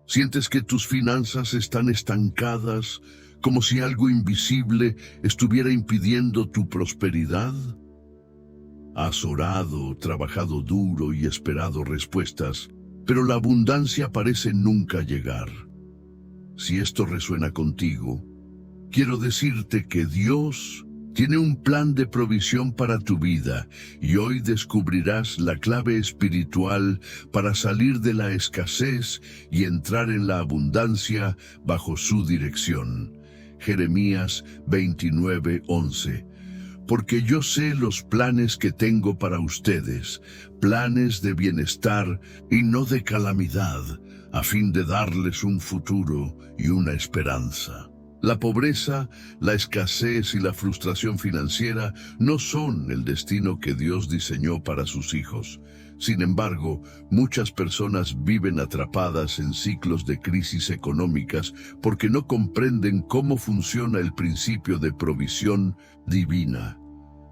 ¿Sientes que tus finanzas están estancadas, como si algo invisible estuviera impidiendo tu prosperidad? Has orado, trabajado duro y esperado respuestas, pero la abundancia parece nunca llegar. Si esto resuena contigo, quiero decirte que Dios tiene un plan de provisión para tu vida y hoy descubrirás la clave espiritual para salir de la escasez y entrar en la abundancia bajo su dirección. Jeremías 29:11. Porque yo sé los planes que tengo para ustedes, planes de bienestar y no de calamidad, a fin de darles un futuro y una esperanza. La pobreza, la escasez y la frustración financiera no son el destino que Dios diseñó para sus hijos. Sin embargo, muchas personas viven atrapadas en ciclos de crisis económicas porque no comprenden cómo funciona el principio de provisión divina.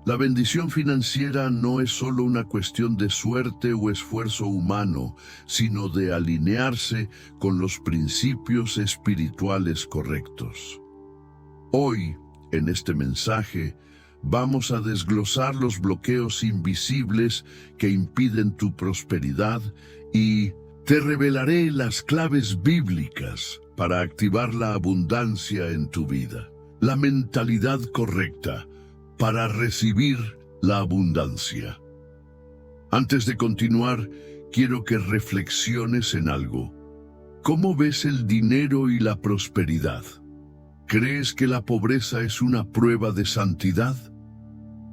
La bendición financiera no es solo una cuestión de suerte o esfuerzo humano, sino de alinearse con los principios espirituales correctos. Hoy, en este mensaje, vamos a desglosar los bloqueos invisibles que impiden tu prosperidad y te revelaré las claves bíblicas para activar la abundancia en tu vida. La mentalidad correcta para recibir la abundancia. Antes de continuar, quiero que reflexiones en algo. ¿Cómo ves el dinero y la prosperidad? ¿Crees que la pobreza es una prueba de santidad?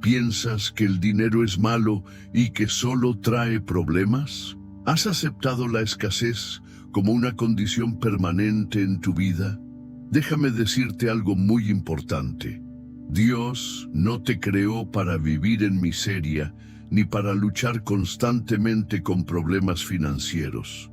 ¿Piensas que el dinero es malo y que solo trae problemas? ¿Has aceptado la escasez como una condición permanente en tu vida? Déjame decirte algo muy importante. Dios no te creó para vivir en miseria ni para luchar constantemente con problemas financieros.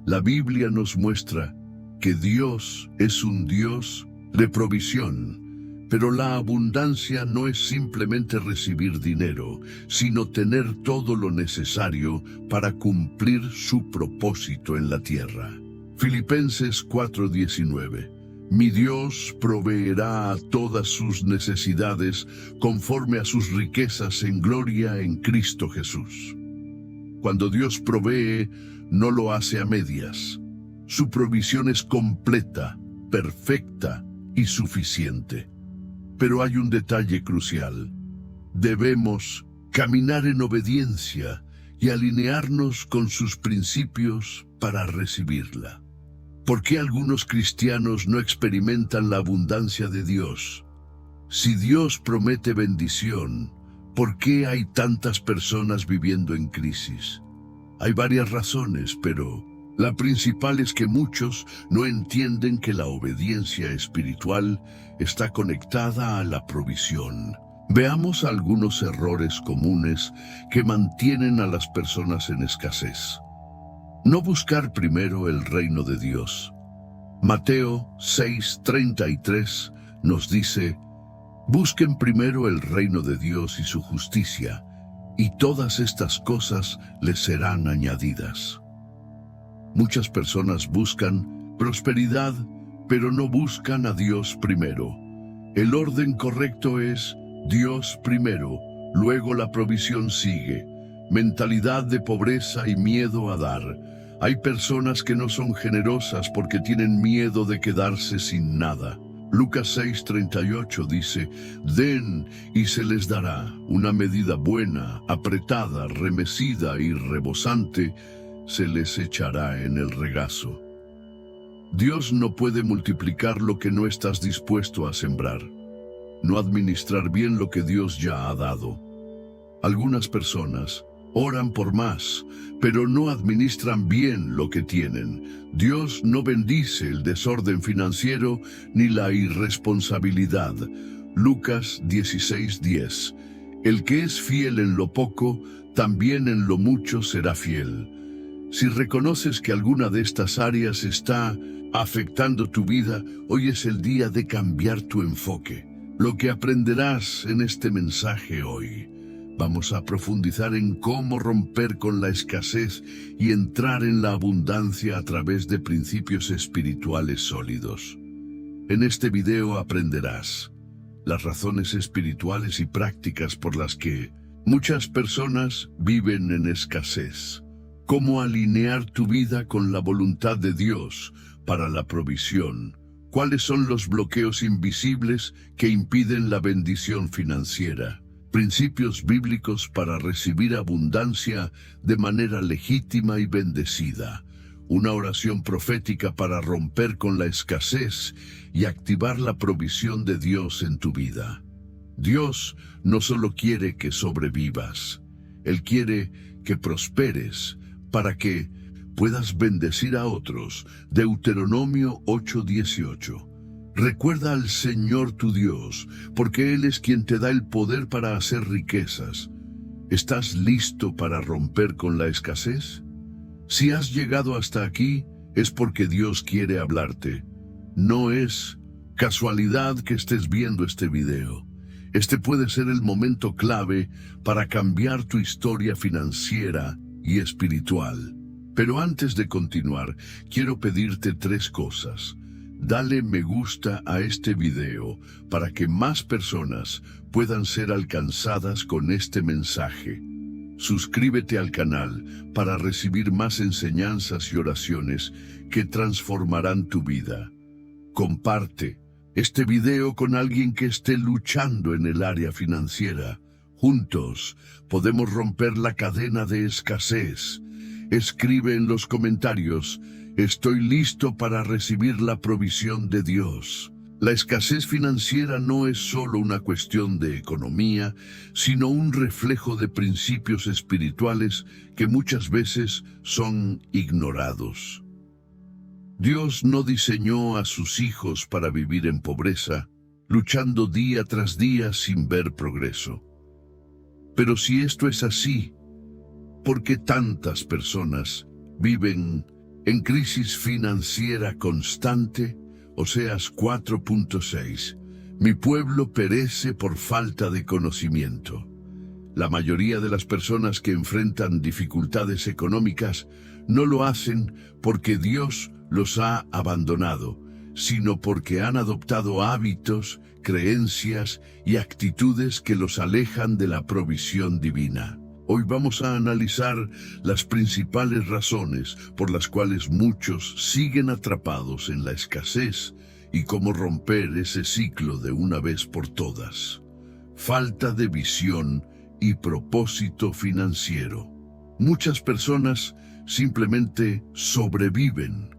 La Biblia nos muestra que Dios es un Dios de provisión, pero la abundancia no es simplemente recibir dinero, sino tener todo lo necesario para cumplir su propósito en la tierra. Filipenses 4:19. Mi Dios proveerá a todas sus necesidades conforme a sus riquezas en gloria en Cristo Jesús. Cuando Dios provee, no lo hace a medias. Su provisión es completa, perfecta y suficiente. Pero hay un detalle crucial. Debemos caminar en obediencia y alinearnos con sus principios para recibirla. ¿Por qué algunos cristianos no experimentan la abundancia de Dios? Si Dios promete bendición, ¿por qué hay tantas personas viviendo en crisis? Hay varias razones, pero la principal es que muchos no entienden que la obediencia espiritual está conectada a la provisión. Veamos algunos errores comunes que mantienen a las personas en escasez. No buscar primero el reino de Dios. Mateo 6:33 nos dice: busquen primero el reino de Dios y su justicia, y todas estas cosas les serán añadidas. Muchas personas buscan prosperidad, pero no buscan a Dios primero. El orden correcto es Dios primero, luego la provisión sigue. Mentalidad de pobreza y miedo a dar. Hay personas que no son generosas porque tienen miedo de quedarse sin nada. Lucas 6:38 dice: den y se les dará, una medida buena, apretada, remecida y rebosante, se les echará en el regazo. Dios no puede multiplicar lo que no estás dispuesto a sembrar, no administrar bien lo que Dios ya ha dado. Algunas personas oran por más, pero no administran bien lo que tienen. Dios no bendice el desorden financiero ni la irresponsabilidad. Lucas 16:10. El que es fiel en lo poco, también en lo mucho será fiel. Si reconoces que alguna de estas áreas está afectando tu vida, hoy es el día de cambiar tu enfoque. Lo que aprenderás en este mensaje hoy: Vamos a profundizar en cómo romper con la escasez y entrar en la abundancia a través de principios espirituales sólidos. En este video aprenderás las razones espirituales y prácticas por las que muchas personas viven en escasez, cómo alinear tu vida con la voluntad de Dios para la provisión, cuáles son los bloqueos invisibles que impiden la bendición financiera, principios bíblicos para recibir abundancia de manera legítima y bendecida, una oración profética para romper con la escasez y activar la provisión de Dios en tu vida. Dios no solo quiere que sobrevivas, Él quiere que prosperes para que puedas bendecir a otros. Deuteronomio 8:18. Recuerda al Señor tu Dios, porque Él es quien te da el poder para hacer riquezas. ¿Estás listo para romper con la escasez? Si has llegado hasta aquí, es porque Dios quiere hablarte. No es casualidad que estés viendo este video. Este puede ser el momento clave para cambiar tu historia financiera y espiritual. Pero antes de continuar, quiero pedirte 3 cosas. Dale me gusta a este video para que más personas puedan ser alcanzadas con este mensaje. Suscríbete al canal para recibir más enseñanzas y oraciones que transformarán tu vida. Comparte este video con alguien que esté luchando en el área financiera. Juntos podemos romper la cadena de escasez. Escribe en los comentarios: estoy listo para recibir la provisión de Dios. La escasez financiera no es solo una cuestión de economía, sino un reflejo de principios espirituales que muchas veces son ignorados. Dios no diseñó a sus hijos para vivir en pobreza, luchando día tras día sin ver progreso. Pero si esto es así, ¿por qué tantas personas viven en crisis financiera constante? Oseas 4:6. Mi pueblo perece por falta de conocimiento. La mayoría de las personas que enfrentan dificultades económicas no lo hacen porque Dios los ha abandonado, sino porque han adoptado hábitos, creencias y actitudes que los alejan de la provisión divina. Hoy vamos a analizar las principales razones por las cuales muchos siguen atrapados en la escasez y cómo romper ese ciclo de una vez por todas. Falta de visión y propósito financiero. Muchas personas simplemente sobreviven,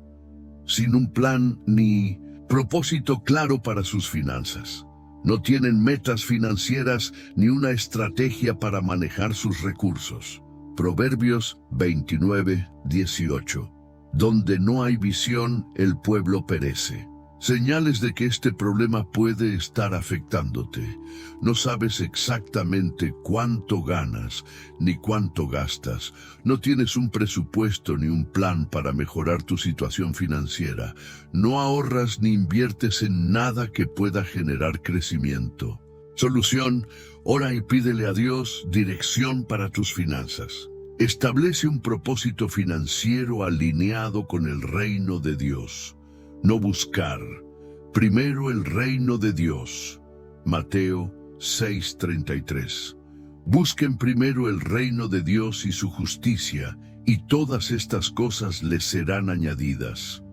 sin un plan ni propósito claro para sus finanzas. No tienen metas financieras ni una estrategia para manejar sus recursos. Proverbios 29:18. Donde no hay visión, el pueblo perece. Señales de que este problema puede estar afectándote. No sabes exactamente cuánto ganas ni cuánto gastas. No tienes un presupuesto ni un plan para mejorar tu situación financiera. No ahorras ni inviertes en nada que pueda generar crecimiento. Solución: ora y pídele a Dios dirección para tus finanzas. Establece un propósito financiero alineado con el reino de Dios. No buscar primero el reino de Dios. Mateo 6:33. Busquen primero el reino de Dios y su justicia, y todas estas cosas les serán añadidas.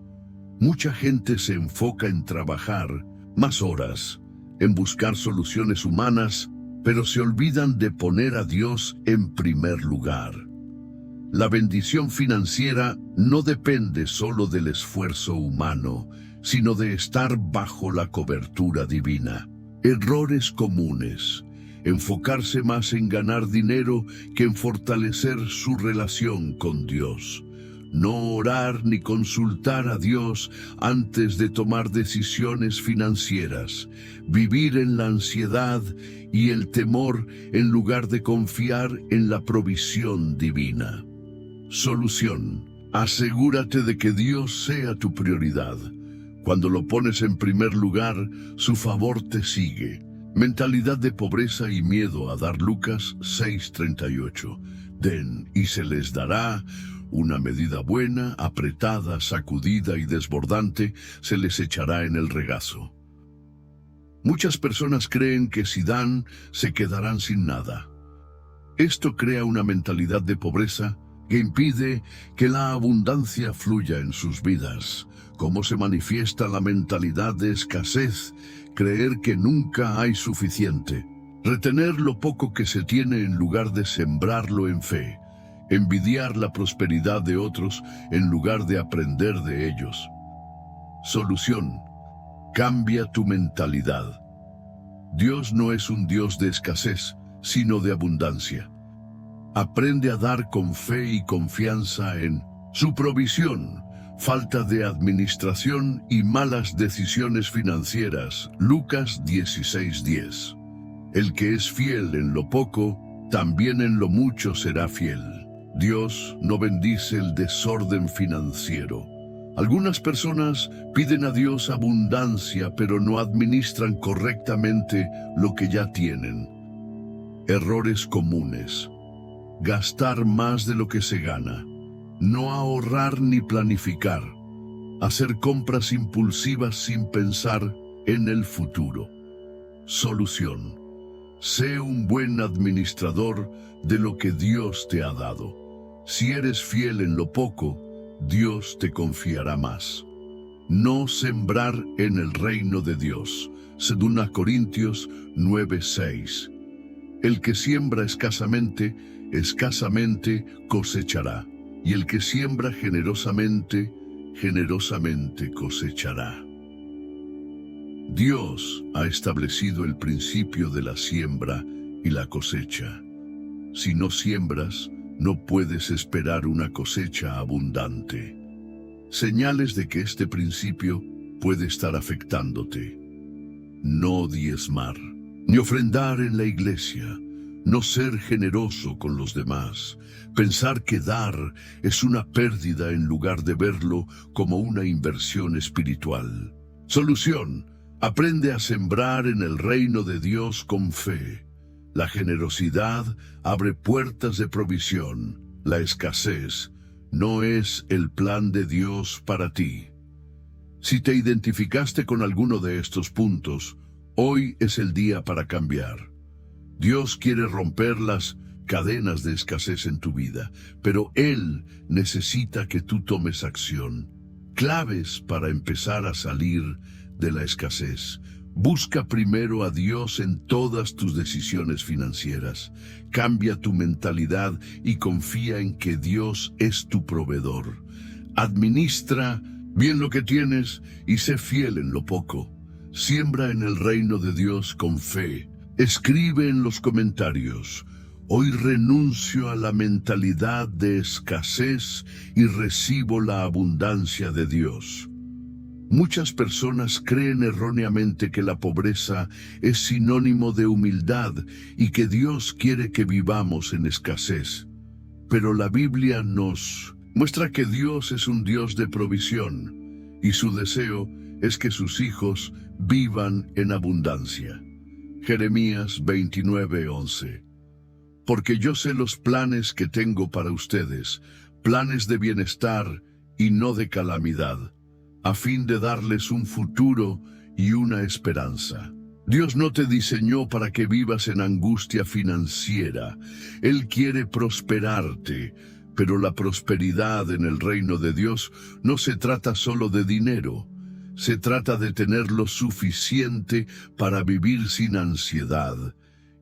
Mucha gente se enfoca en trabajar más horas, en buscar soluciones humanas, pero se olvidan de poner a Dios en primer lugar. La bendición financiera no depende solo del esfuerzo humano, sino de estar bajo la cobertura divina. Errores comunes: enfocarse más en ganar dinero que en fortalecer su relación con Dios. No orar ni consultar a Dios antes de tomar decisiones financieras. Vivir en la ansiedad y el temor en lugar de confiar en la provisión divina. Solución: asegúrate de que Dios sea tu prioridad. Cuando lo pones en primer lugar, su favor te sigue. Mentalidad de pobreza y miedo a dar. Lucas 6:38. Den y se les dará una medida buena, apretada, sacudida y desbordante, se les echará en el regazo. Muchas personas creen que si dan, se quedarán sin nada. Esto crea una mentalidad de pobreza que impide que la abundancia fluya en sus vidas. ¿Cómo se manifiesta la mentalidad de escasez? Creer que nunca hay suficiente. Retener lo poco que se tiene en lugar de sembrarlo en fe. Envidiar la prosperidad de otros en lugar de aprender de ellos. Solución: cambia tu mentalidad. Dios no es un Dios de escasez, sino de abundancia. Aprende a dar con fe y confianza en su provisión. Falta de administración y malas decisiones financieras. Lucas 16:10. El que es fiel en lo poco, también en lo mucho será fiel. Dios no bendice el desorden financiero. Algunas personas piden a Dios abundancia, pero no administran correctamente lo que ya tienen. Errores comunes: gastar más de lo que se gana, no ahorrar ni planificar, hacer compras impulsivas sin pensar en el futuro. Solución: sé un buen administrador de lo que Dios te ha dado. Si eres fiel en lo poco, Dios te confiará más. No sembrar en el reino de Dios. 2 Corintios 9:6. El que siembra escasamente, escasamente cosechará. Y el que siembra generosamente, generosamente cosechará. Dios ha establecido el principio de la siembra y la cosecha. Si no siembras, no puedes esperar una cosecha abundante. Señales de que este principio puede estar afectándote: no diezmar, ni ofrendar en la iglesia, no ser generoso con los demás, pensar que dar es una pérdida en lugar de verlo como una inversión espiritual. Solución: aprende a sembrar en el reino de Dios con fe. La generosidad abre puertas de provisión. La escasez no es el plan de Dios para ti. Si te identificaste con alguno de estos puntos, hoy es el día para cambiar. Dios quiere romper las cadenas de escasez en tu vida, pero Él necesita que tú tomes acción. Claves para empezar a salir de la escasez: busca primero a Dios en todas tus decisiones financieras. Cambia tu mentalidad y confía en que Dios es tu proveedor. Administra bien lo que tienes y sé fiel en lo poco. Siembra en el reino de Dios con fe. Escribe en los comentarios: hoy renuncio a la mentalidad de escasez y recibo la abundancia de Dios. Muchas personas creen erróneamente que la pobreza es sinónimo de humildad y que Dios quiere que vivamos en escasez. Pero la Biblia nos muestra que Dios es un Dios de provisión y su deseo es que sus hijos vivan en abundancia. Jeremías 29:11. Porque yo sé los planes que tengo para ustedes, planes de bienestar y no de calamidad, a fin de darles un futuro y una esperanza. Dios no te diseñó para que vivas en angustia financiera. Él quiere prosperarte, pero la prosperidad en el reino de Dios no se trata solo de dinero. Se trata de tener lo suficiente para vivir sin ansiedad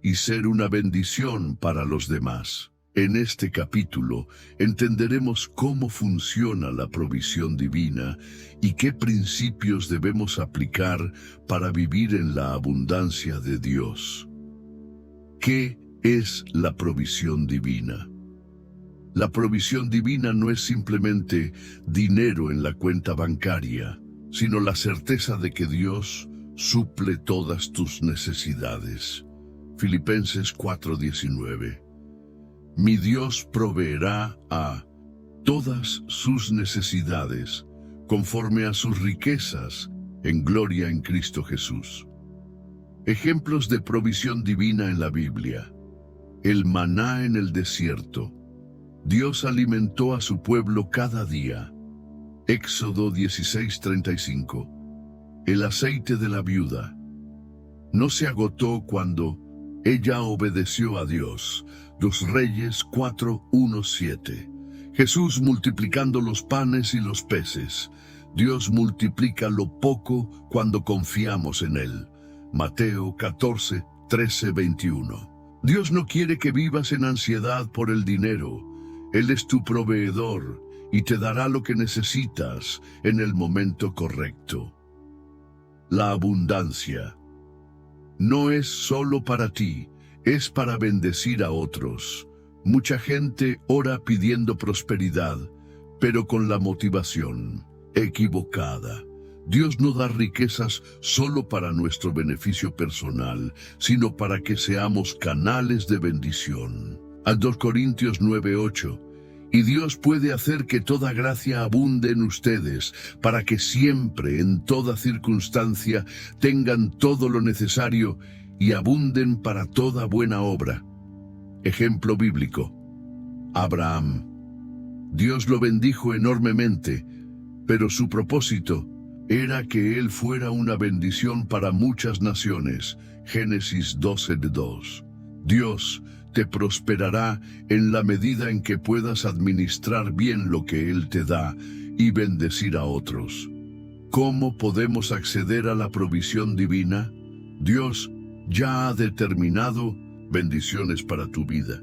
y ser una bendición para los demás. En este capítulo entenderemos cómo funciona la provisión divina y qué principios debemos aplicar para vivir en la abundancia de Dios. ¿Qué es la provisión divina? La provisión divina no es simplemente dinero en la cuenta bancaria, sino la certeza de que Dios suple todas tus necesidades. Filipenses 4:19. Mi Dios proveerá a todas sus necesidades, conforme a sus riquezas, en gloria en Cristo Jesús. Ejemplos de provisión divina en la Biblia. El maná en el desierto. Dios alimentó a su pueblo cada día. Éxodo 16:35. El aceite de la viuda. No se agotó cuando ella obedeció a Dios. Los Reyes 4:1-7. Jesús multiplicando los panes y los peces. Dios multiplica lo poco cuando confiamos en Él. Mateo 14:13-21. Dios no quiere que vivas en ansiedad por el dinero. Él es tu proveedor y te dará lo que necesitas en el momento correcto. La abundancia no es solo para ti, es para bendecir a otros. Mucha gente ora pidiendo prosperidad, pero con la motivación equivocada. Dios no da riquezas solo para nuestro beneficio personal, sino para que seamos canales de bendición. A 2 Corintios 9:8. Y Dios puede hacer que toda gracia abunde en ustedes, para que siempre, en toda circunstancia, tengan todo lo necesario y abunden para toda buena obra. Ejemplo bíblico. Abraham. Dios lo bendijo enormemente, pero su propósito era que él fuera una bendición para muchas naciones. Génesis 12:2. Dios te prosperará en la medida en que puedas administrar bien lo que Él te da y bendecir a otros. ¿Cómo podemos acceder a la provisión divina? Dios ya ha determinado bendiciones para tu vida,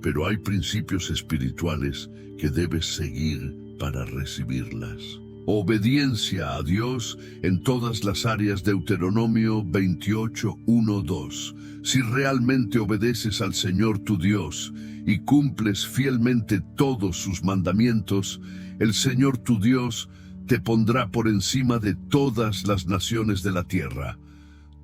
pero hay principios espirituales que debes seguir para recibirlas. Obediencia a Dios en todas las áreas. Deuteronomio 28:1-2. Si realmente obedeces al Señor tu Dios y cumples fielmente todos sus mandamientos, el Señor tu Dios te pondrá por encima de todas las naciones de la tierra.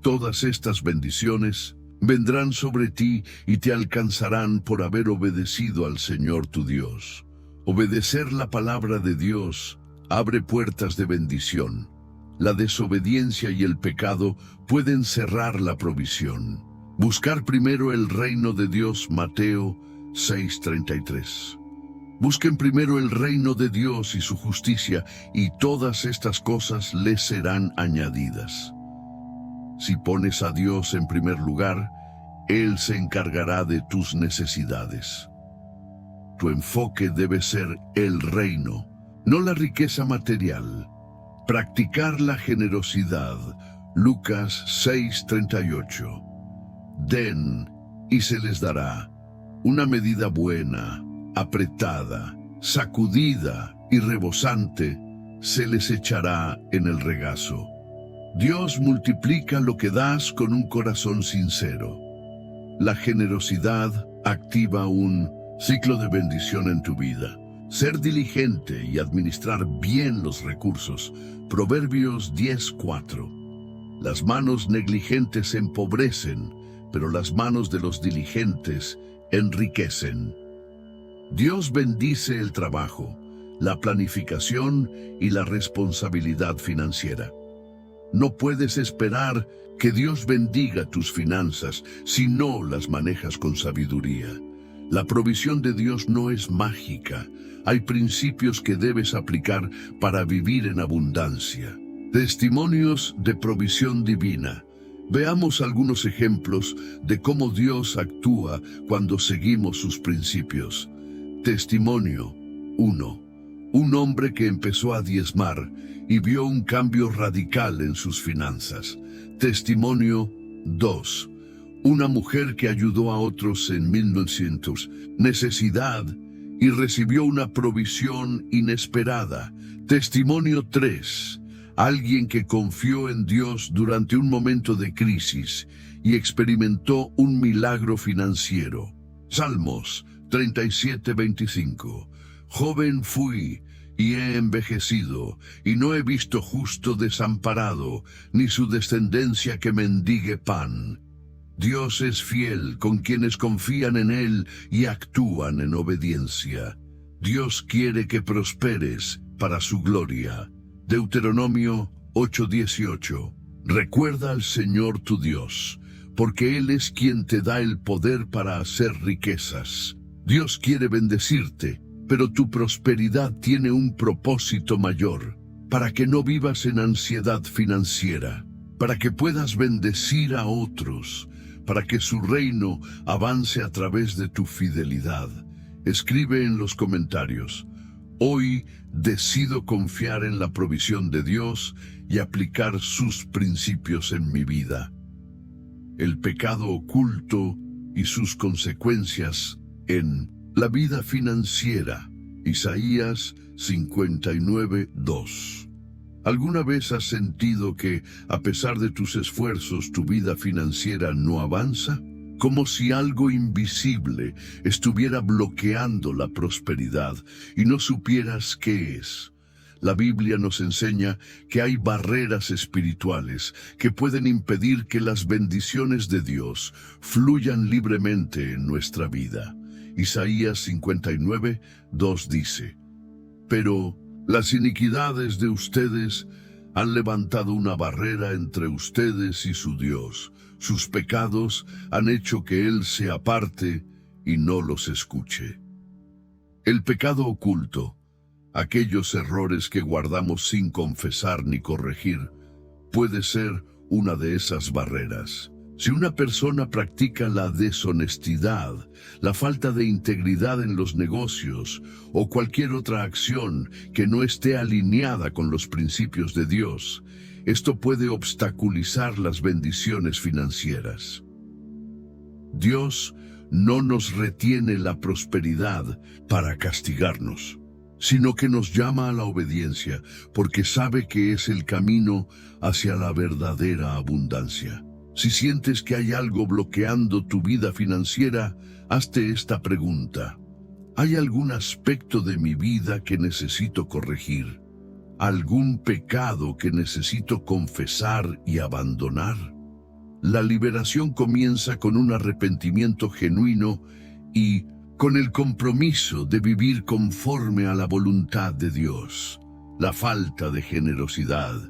Todas estas bendiciones vendrán sobre ti y te alcanzarán por haber obedecido al Señor tu Dios. Obedecer la palabra de Dios abre puertas de bendición. La desobediencia y el pecado pueden cerrar la provisión. Buscar primero el reino de Dios. Mateo 6:33. Busquen primero el reino de Dios y su justicia, y todas estas cosas les serán añadidas. Si pones a Dios en primer lugar, Él se encargará de tus necesidades. Tu enfoque debe ser el reino, no la riqueza material. Practicar la generosidad. Lucas 6:38. Den y se les dará. Una medida buena, apretada, sacudida y rebosante, se les echará en el regazo. Dios multiplica lo que das con un corazón sincero. La generosidad activa un ciclo de bendición en tu vida. Ser diligente y administrar bien los recursos. Proverbios 10:4. Las manos negligentes empobrecen, pero las manos de los diligentes enriquecen. Dios bendice el trabajo, la planificación y la responsabilidad financiera. No puedes esperar que Dios bendiga tus finanzas si no las manejas con sabiduría. La provisión de Dios no es mágica. Hay principios que debes aplicar para vivir en abundancia. Testimonios de provisión divina. Veamos algunos ejemplos de cómo Dios actúa cuando seguimos sus principios. Testimonio 1. Un hombre que empezó a diezmar y vio un cambio radical en sus finanzas. Testimonio 2. Una mujer que ayudó a otros en 1900, necesidad, y recibió una provisión inesperada. Testimonio 3. Alguien que confió en Dios durante un momento de crisis y experimentó un milagro financiero. Salmos 37:25. Joven fui y he envejecido, y no he visto justo desamparado, ni su descendencia que mendigue pan. Dios es fiel con quienes confían en Él y actúan en obediencia. Dios quiere que prosperes para su gloria. Deuteronomio 8:18. Recuerda al Señor tu Dios, porque Él es quien te da el poder para hacer riquezas. Dios quiere bendecirte, pero tu prosperidad tiene un propósito mayor, para que no vivas en ansiedad financiera, para que puedas bendecir a otros, para que su reino avance a través de tu fidelidad. Escribe en los comentarios: hoy decido confiar en la provisión de Dios y aplicar sus principios en mi vida. El pecado oculto y sus consecuencias en la vida financiera. Isaías 59:2. ¿Alguna vez has sentido que, a pesar de tus esfuerzos, tu vida financiera no avanza? Como si algo invisible estuviera bloqueando la prosperidad y no supieras qué es. La Biblia nos enseña que hay barreras espirituales que pueden impedir que las bendiciones de Dios fluyan libremente en nuestra vida. Isaías 59:2 dice: pero las iniquidades de ustedes han levantado una barrera entre ustedes y su Dios. Sus pecados han hecho que Él se aparte y no los escuche. El pecado oculto, aquellos errores que guardamos sin confesar ni corregir, puede ser una de esas barreras. Si una persona practica la deshonestidad, la falta de integridad en los negocios o cualquier otra acción que no esté alineada con los principios de Dios, esto puede obstaculizar las bendiciones financieras. Dios no nos retiene la prosperidad para castigarnos, sino que nos llama a la obediencia porque sabe que es el camino hacia la verdadera abundancia. Si sientes que hay algo bloqueando tu vida financiera, hazte esta pregunta: ¿hay algún aspecto de mi vida que necesito corregir? ¿Algún pecado que necesito confesar y abandonar? La liberación comienza con un arrepentimiento genuino y con el compromiso de vivir conforme a la voluntad de Dios. La falta de generosidad.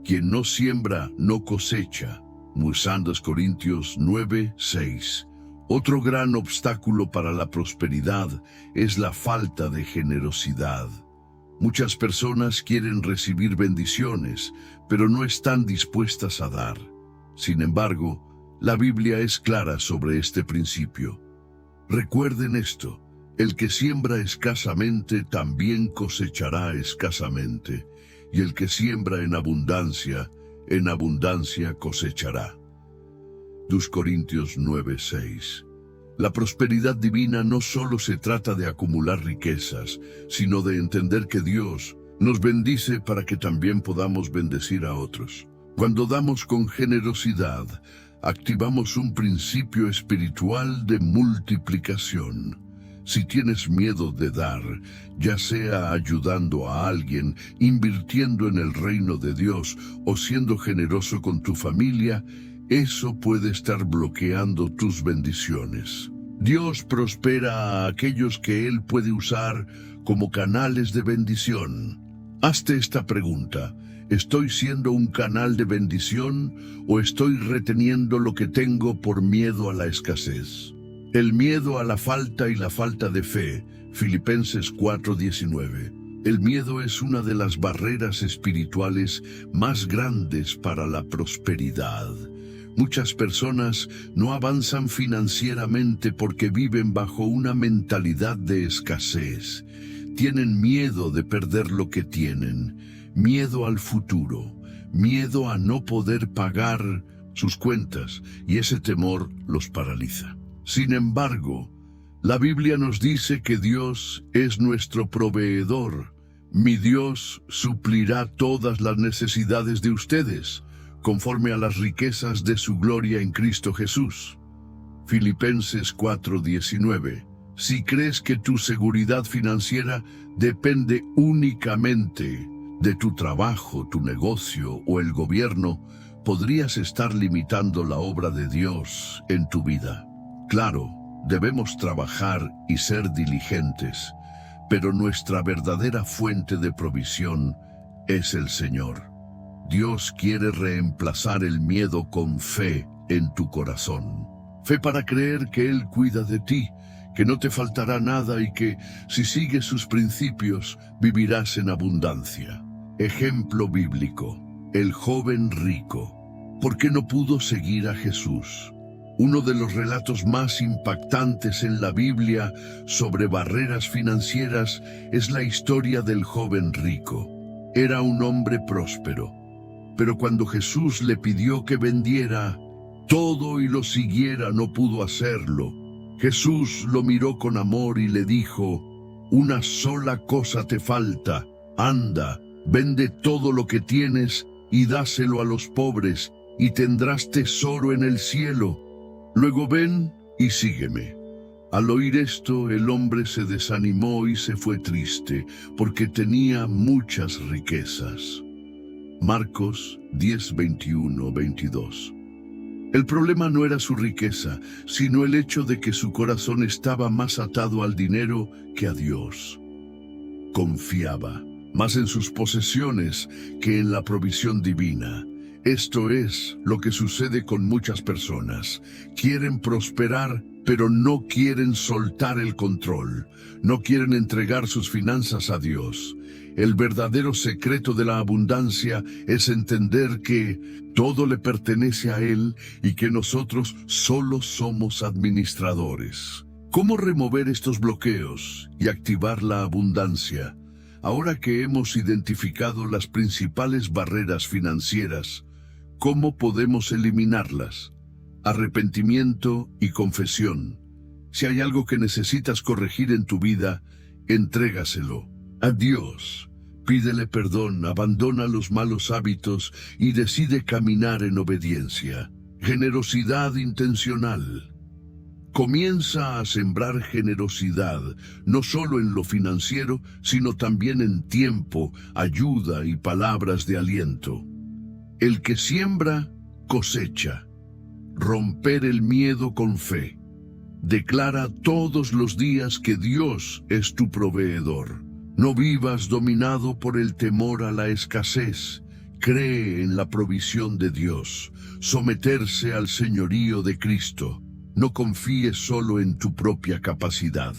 Quien no siembra, no cosecha. 2 Corintios 9:6. Otro gran obstáculo para la prosperidad es la falta de generosidad. Muchas personas quieren recibir bendiciones, pero no están dispuestas a dar. Sin embargo, la Biblia es clara sobre este principio. Recuerden esto: el que siembra escasamente también cosechará escasamente, y el que siembra en abundancia cosechará. 2 Corintios 9:6. La prosperidad divina no solo se trata de acumular riquezas, sino de entender que Dios nos bendice para que también podamos bendecir a otros. Cuando damos con generosidad, activamos un principio espiritual de multiplicación. Si tienes miedo de dar, ya sea ayudando a alguien, invirtiendo en el reino de Dios o siendo generoso con tu familia, eso puede estar bloqueando tus bendiciones. Dios prospera a aquellos que Él puede usar como canales de bendición. Hazte esta pregunta: ¿estoy siendo un canal de bendición o estoy reteniendo lo que tengo por miedo a la escasez? El miedo a la falta y la falta de fe. Filipenses 4:19. El miedo es una de las barreras espirituales más grandes para la prosperidad. Muchas personas no avanzan financieramente porque viven bajo una mentalidad de escasez. Tienen miedo de perder lo que tienen, miedo al futuro, miedo a no poder pagar sus cuentas, y ese temor los paraliza. Sin embargo, la Biblia nos dice que Dios es nuestro proveedor. Mi Dios suplirá todas las necesidades de ustedes, conforme a las riquezas de su gloria en Cristo Jesús. Filipenses 4:19. Si crees que tu seguridad financiera depende únicamente de tu trabajo, tu negocio o el gobierno, podrías estar limitando la obra de Dios en tu vida. Claro, debemos trabajar y ser diligentes, pero nuestra verdadera fuente de provisión es el Señor. Dios quiere reemplazar el miedo con fe en tu corazón. Fe para creer que Él cuida de ti, que no te faltará nada y que, si sigues sus principios, vivirás en abundancia. Ejemplo bíblico: el joven rico. ¿Por qué no pudo seguir a Jesús? Uno de los relatos más impactantes en la Biblia sobre barreras financieras es la historia del joven rico. Era un hombre próspero, pero cuando Jesús le pidió que vendiera todo y lo siguiera, no pudo hacerlo. Jesús lo miró con amor y le dijo: una sola cosa te falta. Anda, vende todo lo que tienes y dáselo a los pobres, y tendrás tesoro en el cielo. Luego ven y sígueme. Al oír esto, el hombre se desanimó y se fue triste, porque tenía muchas riquezas. Marcos 10, 21, 22. El problema no era su riqueza, sino el hecho de que su corazón estaba más atado al dinero que a Dios. Confiaba más en sus posesiones que en la provisión divina. Esto es lo que sucede con muchas personas. Quieren prosperar, pero no quieren soltar el control. No quieren entregar sus finanzas a Dios. El verdadero secreto de la abundancia es entender que todo le pertenece a Él y que nosotros solo somos administradores. ¿Cómo remover estos bloqueos y activar la abundancia? Ahora que hemos identificado las principales barreras financieras, ¿cómo podemos eliminarlas? Arrepentimiento y confesión. Si hay algo que necesitas corregir en tu vida, entrégaselo a Dios. Pídele perdón, abandona los malos hábitos y decide caminar en obediencia. Generosidad intencional. Comienza a sembrar generosidad, no solo en lo financiero, sino también en tiempo, ayuda y palabras de aliento. El que siembra, cosecha. Romper el miedo con fe. Declara todos los días que Dios es tu proveedor. No vivas dominado por el temor a la escasez. Cree en la provisión de Dios. Someterse al señorío de Cristo. No confíes solo en tu propia capacidad.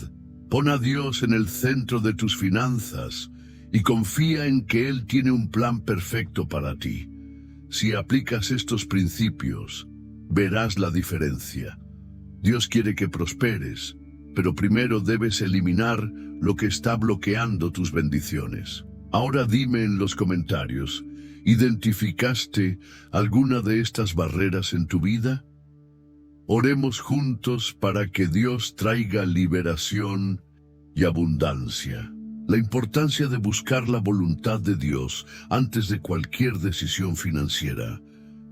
Pon a Dios en el centro de tus finanzas y confía en que Él tiene un plan perfecto para ti. Si aplicas estos principios, verás la diferencia. Dios quiere que prosperes, pero primero debes eliminar lo que está bloqueando tus bendiciones. Ahora dime en los comentarios, ¿identificaste alguna de estas barreras en tu vida? Oremos juntos para que Dios traiga liberación y abundancia. La importancia de buscar la voluntad de Dios antes de cualquier decisión financiera.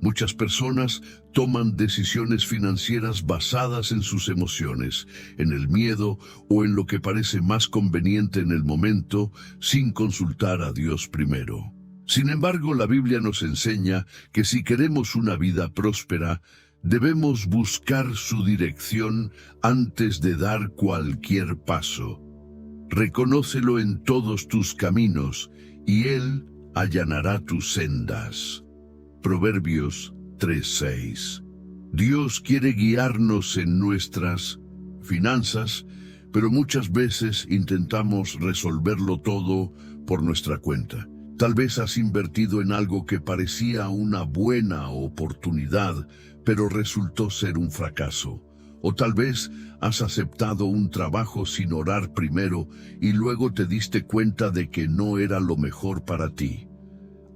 Muchas personas toman decisiones financieras basadas en sus emociones, en el miedo o en lo que parece más conveniente en el momento, sin consultar a Dios primero. Sin embargo, la Biblia nos enseña que si queremos una vida próspera, debemos buscar su dirección antes de dar cualquier paso. Reconócelo en todos tus caminos, y Él allanará tus sendas. Proverbios 3:6. Dios quiere guiarnos en nuestras finanzas, pero muchas veces intentamos resolverlo todo por nuestra cuenta. Tal vez has invertido en algo que parecía una buena oportunidad, pero resultó ser un fracaso. O tal vez has aceptado un trabajo sin orar primero y luego te diste cuenta de que no era lo mejor para ti.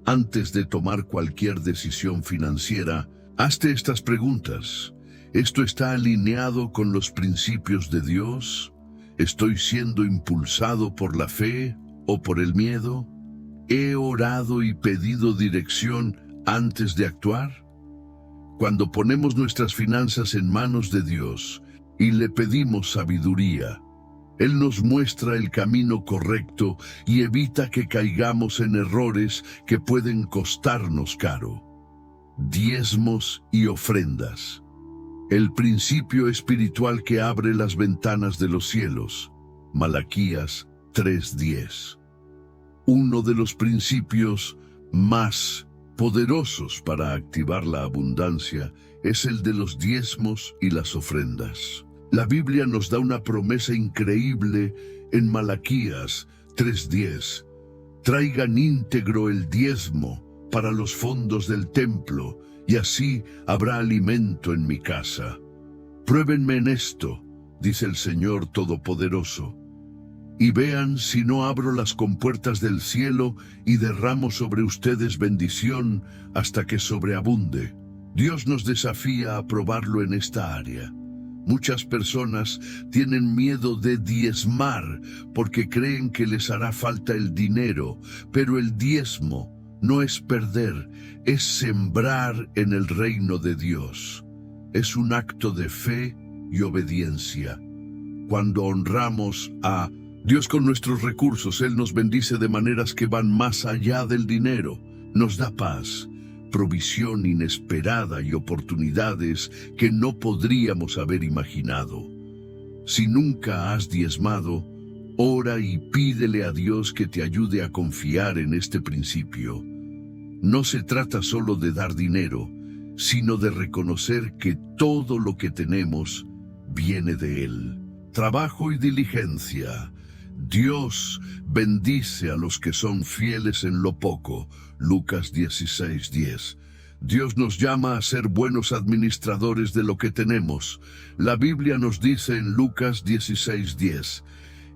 Antes de tomar cualquier decisión financiera, hazte estas preguntas. ¿Esto está alineado con los principios de Dios? ¿Estoy siendo impulsado por la fe o por el miedo? ¿He orado y pedido dirección antes de actuar? Cuando ponemos nuestras finanzas en manos de Dios y le pedimos sabiduría, Él nos muestra el camino correcto y evita que caigamos en errores que pueden costarnos caro. Diezmos y ofrendas. El principio espiritual que abre las ventanas de los cielos. Malaquías 3:10. Uno de los principios más poderosos para activar la abundancia es el de los diezmos y las ofrendas. La Biblia nos da una promesa increíble en Malaquías 3:10. Traigan íntegro el diezmo para los fondos del templo, y así habrá alimento en mi casa. Pruébenme en esto, dice el Señor Todopoderoso, y vean si no abro las compuertas del cielo y derramo sobre ustedes bendición hasta que sobreabunde. Dios nos desafía a probarlo en esta área. Muchas personas tienen miedo de diezmar porque creen que les hará falta el dinero, pero el diezmo no es perder, es sembrar en el reino de Dios. Es un acto de fe y obediencia. Cuando honramos a Dios con nuestros recursos, Él nos bendice de maneras que van más allá del dinero. Nos da paz, provisión inesperada y oportunidades que no podríamos haber imaginado. Si nunca has diezmado, ora y pídele a Dios que te ayude a confiar en este principio. No se trata solo de dar dinero, sino de reconocer que todo lo que tenemos viene de Él. Trabajo y diligencia. Dios bendice a los que son fieles en lo poco. Lucas 16:10. Dios nos llama a ser buenos administradores de lo que tenemos. La Biblia nos dice en Lucas 16:10,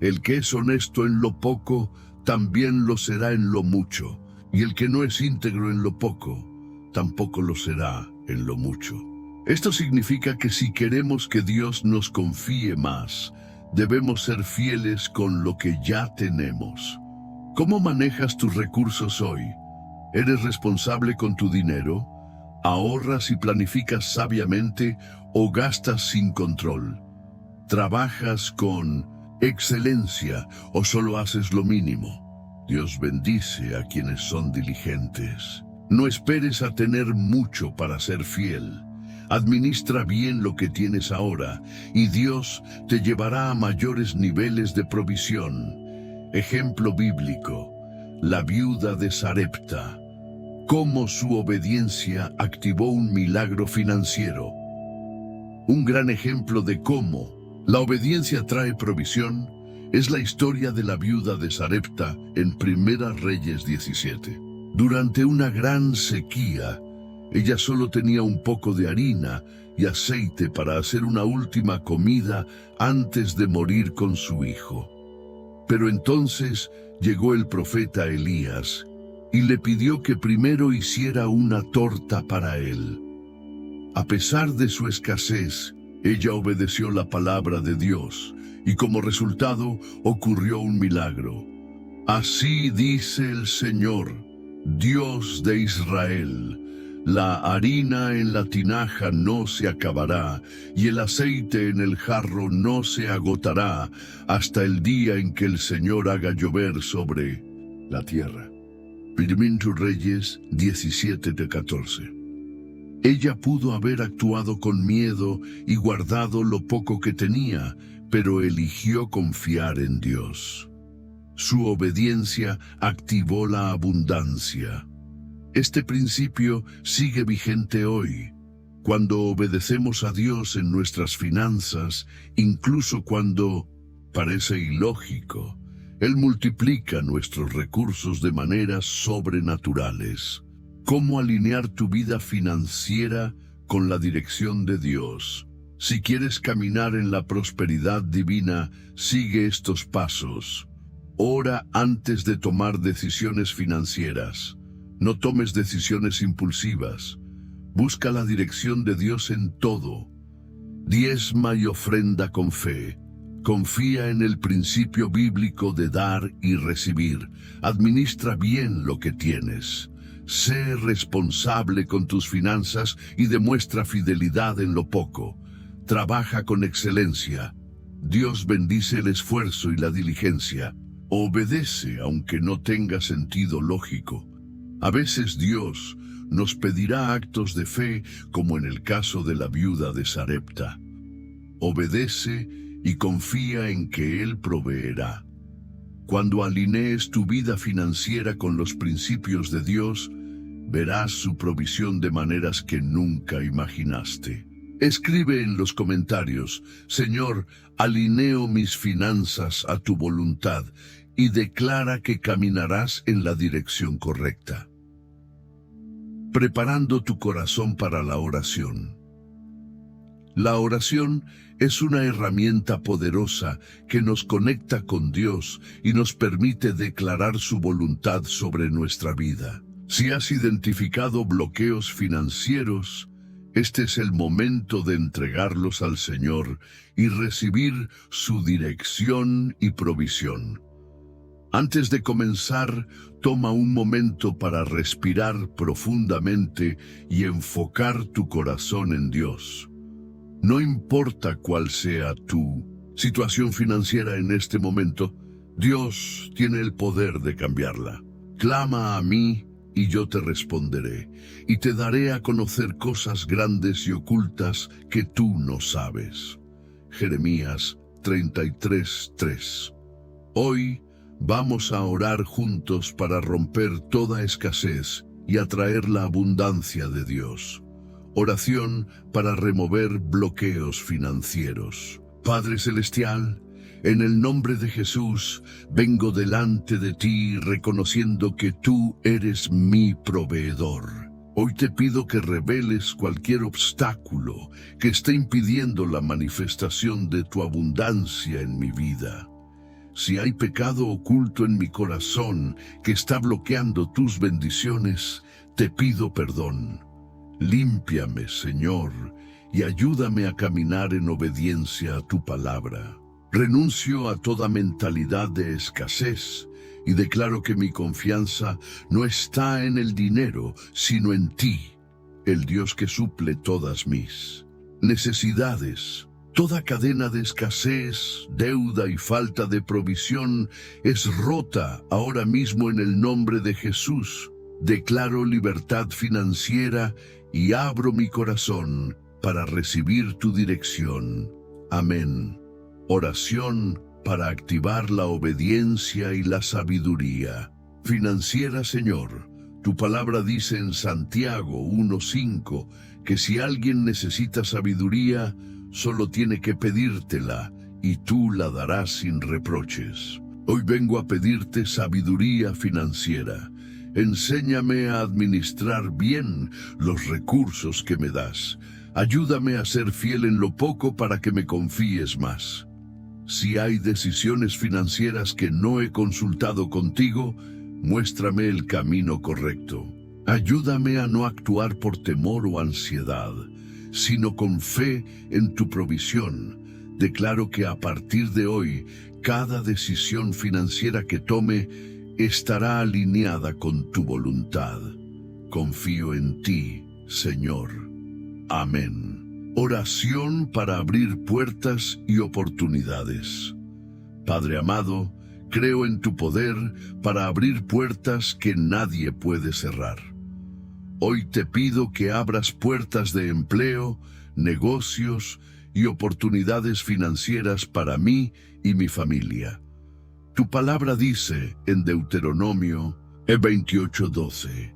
el que es honesto en lo poco, también lo será en lo mucho, y el que no es íntegro en lo poco, tampoco lo será en lo mucho. Esto significa que si queremos que Dios nos confíe más, debemos ser fieles con lo que ya tenemos. ¿Cómo manejas tus recursos hoy? ¿Eres responsable con tu dinero? ¿Ahorras y planificas sabiamente o gastas sin control? ¿Trabajas con excelencia o solo haces lo mínimo? Dios bendice a quienes son diligentes. No esperes a tener mucho para ser fiel. Administra bien lo que tienes ahora y Dios te llevará a mayores niveles de provisión. Ejemplo bíblico: la viuda de Sarepta. Cómo su obediencia activó un milagro financiero. Un gran ejemplo de cómo la obediencia trae provisión es la historia de la viuda de Sarepta en Primera Reyes 17. Durante una gran sequía, ella solo tenía un poco de harina y aceite para hacer una última comida antes de morir con su hijo. Pero entonces llegó el profeta Elías y le pidió que primero hiciera una torta para él. A pesar de su escasez, ella obedeció la palabra de Dios y como resultado ocurrió un milagro. Así dice el Señor, Dios de Israel: la harina en la tinaja no se acabará, y el aceite en el jarro no se agotará, hasta el día en que el Señor haga llover sobre la tierra. Primera Reyes 17:14. Ella pudo haber actuado con miedo y guardado lo poco que tenía, pero eligió confiar en Dios. Su obediencia activó la abundancia. Este principio sigue vigente hoy. Cuando obedecemos a Dios en nuestras finanzas, incluso cuando parece ilógico, Él multiplica nuestros recursos de maneras sobrenaturales. ¿Cómo alinear tu vida financiera con la dirección de Dios? Si quieres caminar en la prosperidad divina, sigue estos pasos. Ora antes de tomar decisiones financieras. No tomes decisiones impulsivas. Busca la dirección de Dios en todo. Diezma y ofrenda con fe. Confía en el principio bíblico de dar y recibir. Administra bien lo que tienes. Sé responsable con tus finanzas y demuestra fidelidad en lo poco. Trabaja con excelencia. Dios bendice el esfuerzo y la diligencia. Obedece aunque no tenga sentido lógico. A veces Dios nos pedirá actos de fe, como en el caso de la viuda de Sarepta. Obedece y confía en que Él proveerá. Cuando alinees tu vida financiera con los principios de Dios, verás su provisión de maneras que nunca imaginaste. Escribe en los comentarios: Señor, alineo mis finanzas a tu voluntad, y declara que caminarás en la dirección correcta. Preparando tu corazón para la oración. La oración es una herramienta poderosa que nos conecta con Dios y nos permite declarar su voluntad sobre nuestra vida. Si has identificado bloqueos financieros, este es el momento de entregarlos al Señor y recibir su dirección y provisión. Antes de comenzar, toma un momento para respirar profundamente y enfocar tu corazón en Dios. No importa cuál sea tu situación financiera en este momento, Dios tiene el poder de cambiarla. Clama a mí y yo te responderé, y te daré a conocer cosas grandes y ocultas que tú no sabes. Jeremías 33:3. Hoy vamos a orar juntos para romper toda escasez y atraer la abundancia de Dios. Oración para remover bloqueos financieros. Padre Celestial, en el nombre de Jesús, vengo delante de ti reconociendo que tú eres mi proveedor. Hoy te pido que reveles cualquier obstáculo que esté impidiendo la manifestación de tu abundancia en mi vida. Si hay pecado oculto en mi corazón que está bloqueando tus bendiciones, te pido perdón. Límpiame, Señor, y ayúdame a caminar en obediencia a tu palabra. Renuncio a toda mentalidad de escasez y declaro que mi confianza no está en el dinero, sino en ti, el Dios que suple todas mis necesidades. Toda cadena de escasez, deuda y falta de provisión es rota ahora mismo en el nombre de Jesús. Declaro libertad financiera y abro mi corazón para recibir tu dirección. Amén. Oración para activar la obediencia y la sabiduría financiera. Señor, tu palabra dice en Santiago 1:5 que si alguien necesita sabiduría, solo tiene que pedírtela y tú la darás sin reproches. Hoy vengo a pedirte sabiduría financiera. Enséñame a administrar bien los recursos que me das. Ayúdame a ser fiel en lo poco para que me confíes más. Si hay decisiones financieras que no he consultado contigo, muéstrame el camino correcto. Ayúdame a no actuar por temor o ansiedad, sino con fe en tu provisión. Declaro que a partir de hoy, cada decisión financiera que tome estará alineada con tu voluntad. Confío en ti, Señor. Amén. Oración para abrir puertas y oportunidades. Padre amado, creo en tu poder para abrir puertas que nadie puede cerrar. Hoy te pido que abras puertas de empleo, negocios y oportunidades financieras para mí y mi familia. Tu palabra dice en Deuteronomio 28:12,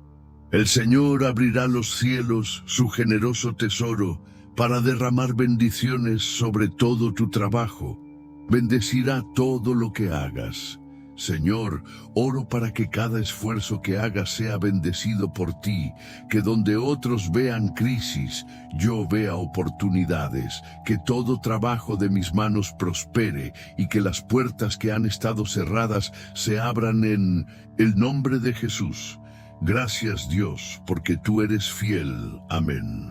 el Señor abrirá los cielos, su generoso tesoro, para derramar bendiciones sobre todo tu trabajo. Bendecirá todo lo que hagas. Señor, oro para que cada esfuerzo que hagas sea bendecido por ti, que donde otros vean crisis, yo vea oportunidades, que todo trabajo de mis manos prospere y que las puertas que han estado cerradas se abran en el nombre de Jesús. Gracias, Dios, porque tú eres fiel. Amén.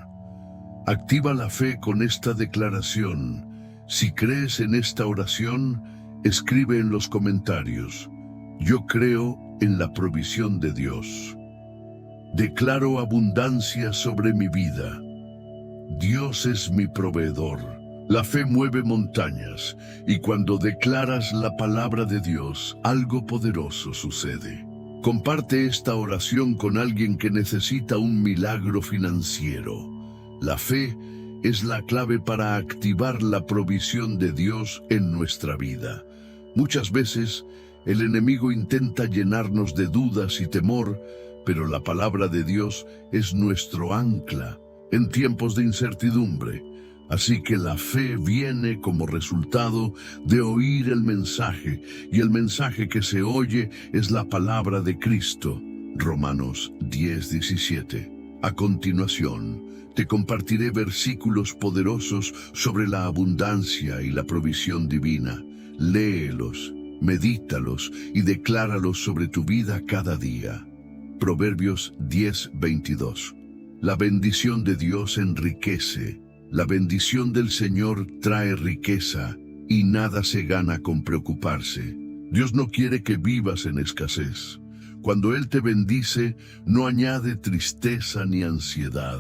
Activa la fe con esta declaración. Si crees en esta oración, escribe en los comentarios: yo creo en la provisión de Dios. Declaro abundancia sobre mi vida. Dios es mi proveedor. La fe mueve montañas, y cuando declaras la palabra de Dios, algo poderoso sucede. Comparte esta oración con alguien que necesita un milagro financiero. La fe es la clave para activar la provisión de Dios en nuestra vida. Muchas veces, el enemigo intenta llenarnos de dudas y temor, pero la palabra de Dios es nuestro ancla en tiempos de incertidumbre. Así que la fe viene como resultado de oír el mensaje, y el mensaje que se oye es la palabra de Cristo. Romanos 10:17. A continuación, te compartiré versículos poderosos sobre la abundancia y la provisión divina. Léelos, medítalos y decláralos sobre tu vida cada día. Proverbios 10:22. La bendición de Dios enriquece. La bendición del Señor trae riqueza y nada se gana con preocuparse. Dios no quiere que vivas en escasez. Cuando Él te bendice, no añade tristeza ni ansiedad.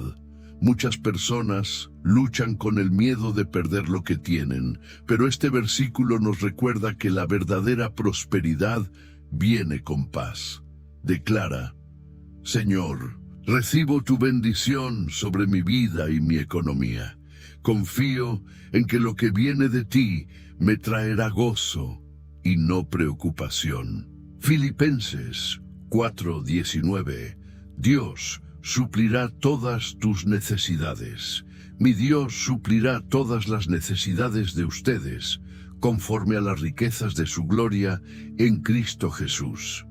Muchas personas luchan con el miedo de perder lo que tienen, pero este versículo nos recuerda que la verdadera prosperidad viene con paz. Declara: Señor, recibo tu bendición sobre mi vida y mi economía. Confío en que lo que viene de ti me traerá gozo y no preocupación. Filipenses 4:19. Dios suplirá todas tus necesidades. Mi Dios suplirá todas las necesidades de ustedes, conforme a las riquezas de su gloria en Cristo Jesús.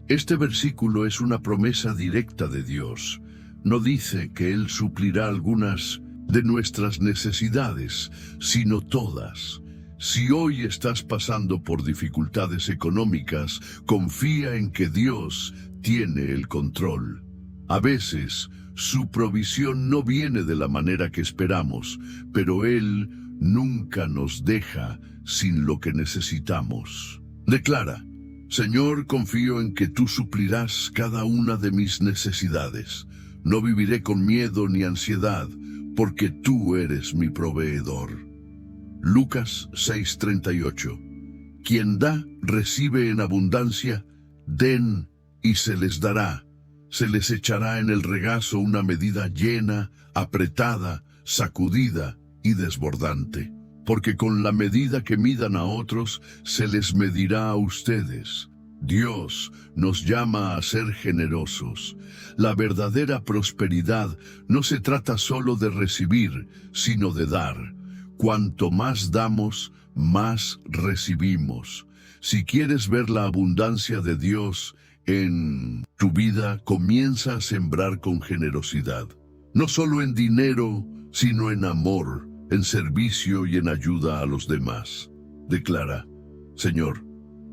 Este versículo es una promesa directa de Dios. No dice que Él suplirá algunas de nuestras necesidades, sino todas. Si hoy estás pasando por dificultades económicas, confía en que Dios tiene el control. A veces, su provisión no viene de la manera que esperamos, pero Él nunca nos deja sin lo que necesitamos. Declara: Señor, confío en que tú suplirás cada una de mis necesidades. No viviré con miedo ni ansiedad, porque tú eres mi proveedor. Lucas 6:38. Quien da, recibe en abundancia. Den y se les dará. Se les echará en el regazo una medida llena, apretada, sacudida y desbordante. Porque con la medida que midan a otros, se les medirá a ustedes. Dios nos llama a ser generosos. La verdadera prosperidad no se trata solo de recibir, sino de dar. Cuanto más damos, más recibimos. Si quieres ver la abundancia de Dios en tu vida, comienza a sembrar con generosidad. No solo en dinero, sino en amor, en servicio y en ayuda a los demás. Declara: Señor,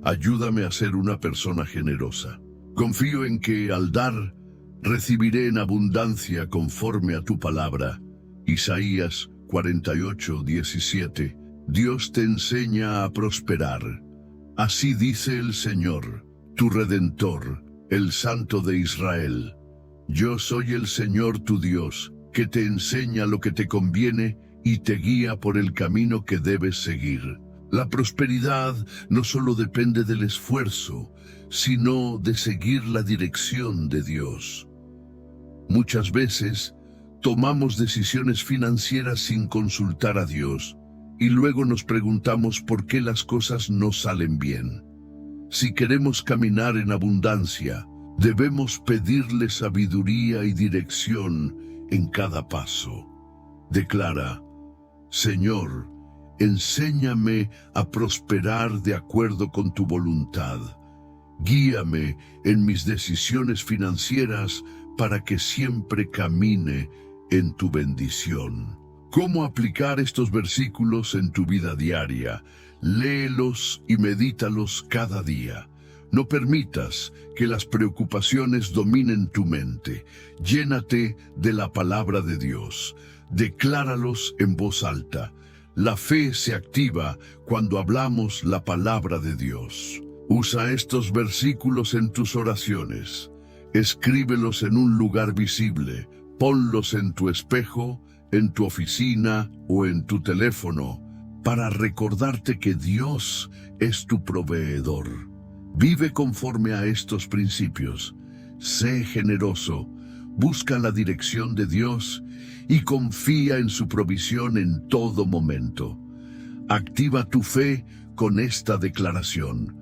ayúdame a ser una persona generosa. Confío en que al dar, recibiré en abundancia conforme a tu palabra. Isaías 48:17. Dios te enseña a prosperar. Así dice el Señor, tu Redentor, el Santo de Israel. Yo soy el Señor tu Dios, que te enseña lo que te conviene y te guía por el camino que debes seguir. La prosperidad no solo depende del esfuerzo, sino de seguir la dirección de Dios. Muchas veces tomamos decisiones financieras sin consultar a Dios y luego nos preguntamos por qué las cosas no salen bien. Si queremos caminar en abundancia, debemos pedirle sabiduría y dirección en cada paso. Declara: Señor, enséñame a prosperar de acuerdo con tu voluntad. Guíame en mis decisiones financieras para que siempre camine en tu bendición. ¿Cómo aplicar estos versículos en tu vida diaria? Léelos y medítalos cada día. No permitas que las preocupaciones dominen tu mente. Llénate de la palabra de Dios. Decláralos en voz alta. La fe se activa cuando hablamos la palabra de Dios. Usa estos versículos en tus oraciones. Escríbelos en un lugar visible. Ponlos en tu espejo, en tu oficina o en tu teléfono, para recordarte que Dios es tu proveedor. Vive conforme a estos principios. Sé generoso, busca la dirección de Dios y confía en su provisión en todo momento. Activa tu fe con esta declaración.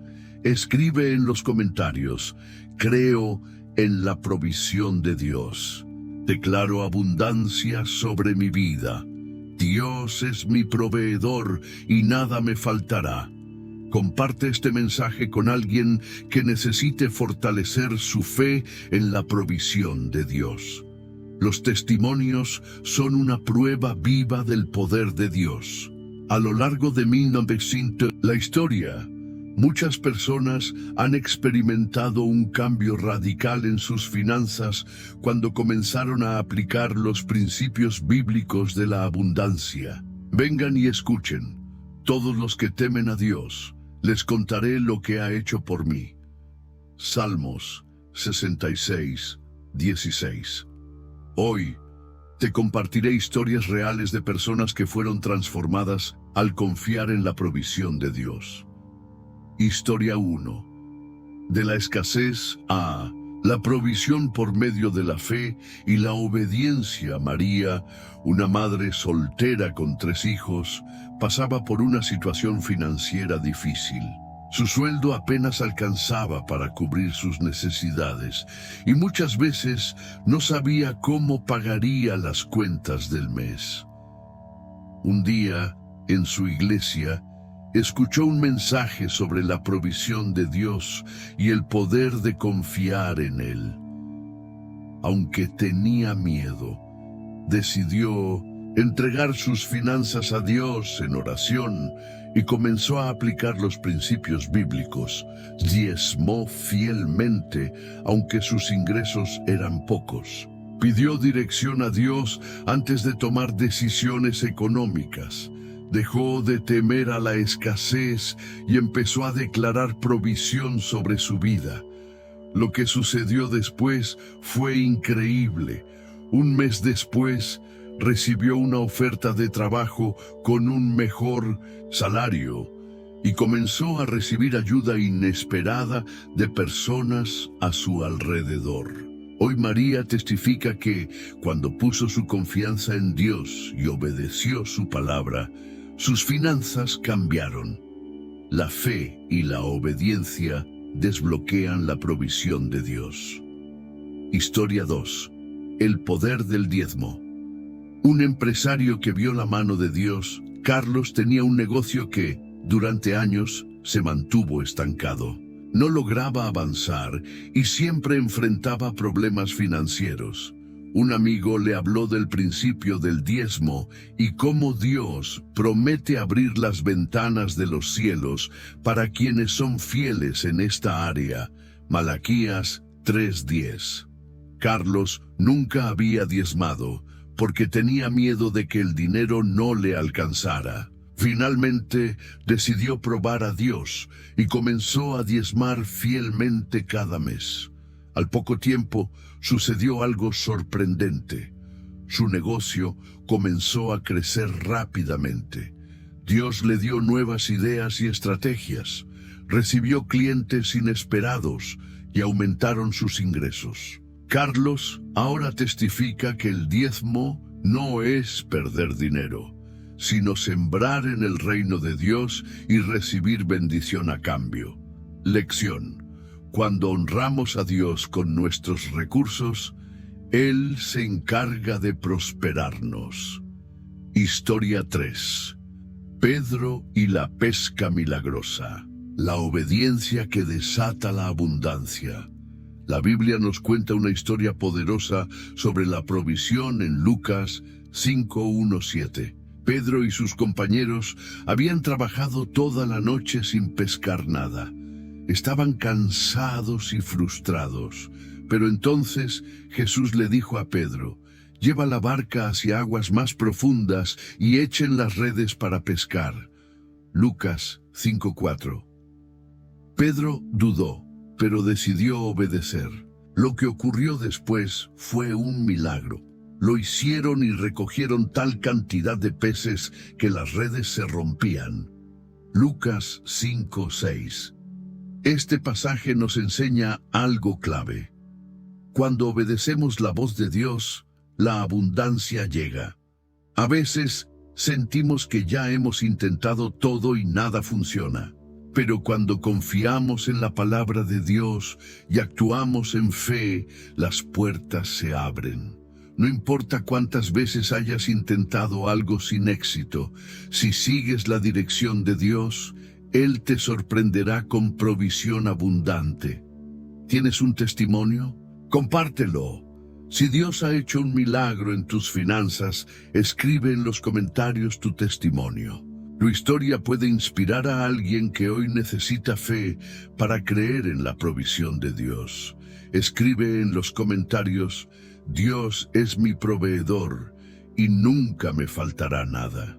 Escribe en los comentarios: creo en la provisión de Dios. Declaro abundancia sobre mi vida. Dios es mi proveedor y nada me faltará. Comparte este mensaje con alguien que necesite fortalecer su fe en la provisión de Dios. Los testimonios son una prueba viva del poder de Dios. A lo largo de 1900, la historia, muchas personas han experimentado un cambio radical en sus finanzas cuando comenzaron a aplicar los principios bíblicos de la abundancia. Vengan y escuchen. Todos los que temen a Dios, les contaré lo que ha hecho por mí. Salmos 66, 16. Hoy te compartiré historias reales de personas que fueron transformadas al confiar en la provisión de Dios. Historia 1. De la escasez a la provisión por medio de la fe y la obediencia. María, una madre soltera con 3 hijos, pasaba por una situación financiera difícil. Su sueldo apenas alcanzaba para cubrir sus necesidades y muchas veces no sabía cómo pagaría las cuentas del mes. Un día, en su iglesia, escuchó un mensaje sobre la provisión de Dios y el poder de confiar en Él. Aunque tenía miedo, decidió entregar sus finanzas a Dios en oración y comenzó a aplicar los principios bíblicos. Diezmó fielmente, aunque sus ingresos eran pocos. Pidió dirección a Dios antes de tomar decisiones económicas. Dejó de temer a la escasez y empezó a declarar provisión sobre su vida. Lo que sucedió después fue increíble. Un mes después, recibió una oferta de trabajo con un mejor salario y comenzó a recibir ayuda inesperada de personas a su alrededor. Hoy María testifica que, cuando puso su confianza en Dios y obedeció su palabra, sus finanzas cambiaron. La fe y la obediencia desbloquean la provisión de Dios. Historia 2. El poder del diezmo. Un empresario que vio la mano de Dios, Carlos, tenía un negocio que, durante años, se mantuvo estancado. No lograba avanzar y siempre enfrentaba problemas financieros. Un amigo le habló del principio del diezmo y cómo Dios promete abrir las ventanas de los cielos para quienes son fieles en esta área. Malaquías 3:10. Carlos nunca había diezmado porque tenía miedo de que el dinero no le alcanzara. Finalmente decidió probar a Dios y comenzó a diezmar fielmente cada mes. Al poco tiempo sucedió algo sorprendente. Su negocio comenzó a crecer rápidamente. Dios le dio nuevas ideas y estrategias. Recibió clientes inesperados y aumentaron sus ingresos. Carlos ahora testifica que el diezmo no es perder dinero, sino sembrar en el reino de Dios y recibir bendición a cambio. Lección: cuando honramos a Dios con nuestros recursos, Él se encarga de prosperarnos. Historia 3. Pedro y la pesca milagrosa. La obediencia que desata la abundancia. La Biblia nos cuenta una historia poderosa sobre la provisión en Lucas 5:1-7. Pedro y sus compañeros habían trabajado toda la noche sin pescar nada. Estaban cansados y frustrados, pero entonces Jesús le dijo a Pedro: «Lleva la barca hacia aguas más profundas y echen las redes para pescar». Lucas 5:4. Pedro dudó, pero decidió obedecer. Lo que ocurrió después fue un milagro. Lo hicieron y recogieron tal cantidad de peces que las redes se rompían. Lucas 5:6. Este pasaje nos enseña algo clave. Cuando obedecemos la voz de Dios, la abundancia llega. A veces sentimos que ya hemos intentado todo y nada funciona. Pero cuando confiamos en la palabra de Dios y actuamos en fe, las puertas se abren. No importa cuántas veces hayas intentado algo sin éxito, si sigues la dirección de Dios, Él te sorprenderá con provisión abundante. ¿Tienes un testimonio? Compártelo. Si Dios ha hecho un milagro en tus finanzas, escribe en los comentarios tu testimonio. Tu historia puede inspirar a alguien que hoy necesita fe para creer en la provisión de Dios. Escribe en los comentarios: Dios es mi proveedor y nunca me faltará nada.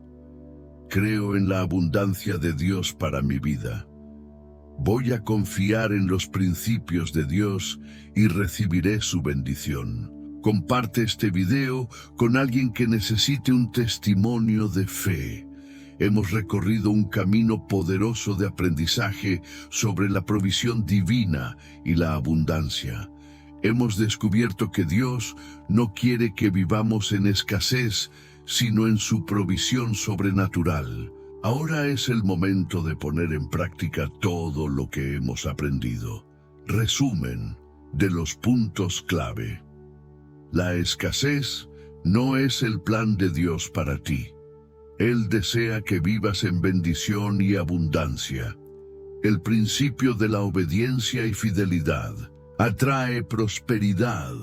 Creo en la abundancia de Dios para mi vida. Voy a confiar en los principios de Dios y recibiré su bendición. Comparte este video con alguien que necesite un testimonio de fe. Hemos recorrido un camino poderoso de aprendizaje sobre la provisión divina y la abundancia. Hemos descubierto que Dios no quiere que vivamos en escasez, sino en su provisión sobrenatural. Ahora es el momento de poner en práctica todo lo que hemos aprendido. Resumen de los puntos clave. La escasez no es el plan de Dios para ti. Él desea que vivas en bendición y abundancia. El principio de la obediencia y fidelidad atrae prosperidad.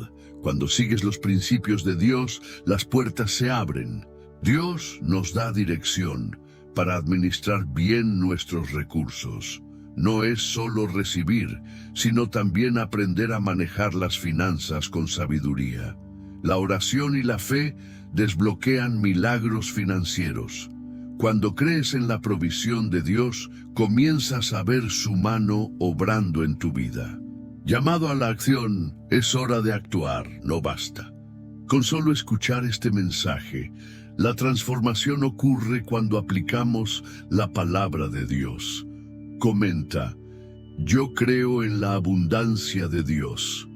Cuando sigues los principios de Dios, las puertas se abren. Dios nos da dirección para administrar bien nuestros recursos. No es solo recibir, sino también aprender a manejar las finanzas con sabiduría. La oración y la fe desbloquean milagros financieros. Cuando crees en la provisión de Dios, comienzas a ver su mano obrando en tu vida. Llamado a la acción, es hora de actuar, no basta. Con solo escuchar este mensaje, la transformación ocurre cuando aplicamos la palabra de Dios. Comenta: yo creo en la abundancia de Dios.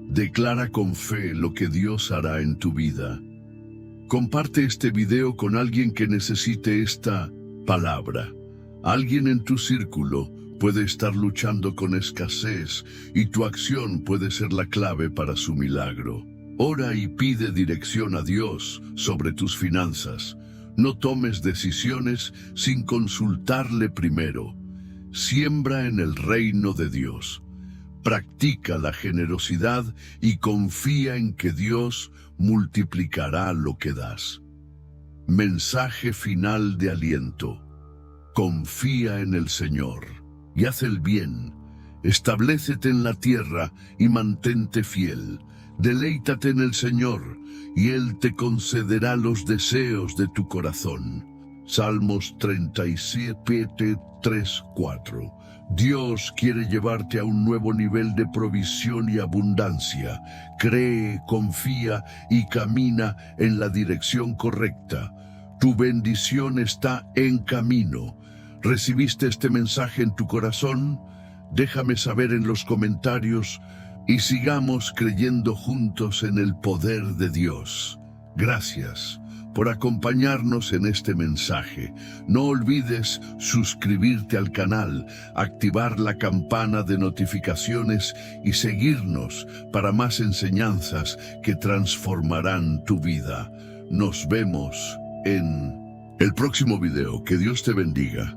Declara con fe lo que Dios hará en tu vida. Comparte este video con alguien que necesite esta palabra. Alguien en tu círculo puede estar luchando con escasez y tu acción puede ser la clave para su milagro. Ora y pide dirección a Dios sobre tus finanzas. No tomes decisiones sin consultarle primero. Siembra en el reino de Dios. Practica la generosidad y confía en que Dios multiplicará lo que das. Mensaje final de aliento. Confía en el Señor y haz el bien. Establécete en la tierra y mantente fiel. Deleítate en el Señor y Él te concederá los deseos de tu corazón. Salmos 37, 3, 4. Dios quiere llevarte a un nuevo nivel de provisión y abundancia. Cree, confía y camina en la dirección correcta. Tu bendición está en camino. ¿Recibiste este mensaje en tu corazón? Déjame saber en los comentarios y sigamos creyendo juntos en el poder de Dios. Gracias por acompañarnos en este mensaje. No olvides suscribirte al canal, activar la campana de notificaciones y seguirnos para más enseñanzas que transformarán tu vida. Nos vemos en el próximo video. Que Dios te bendiga.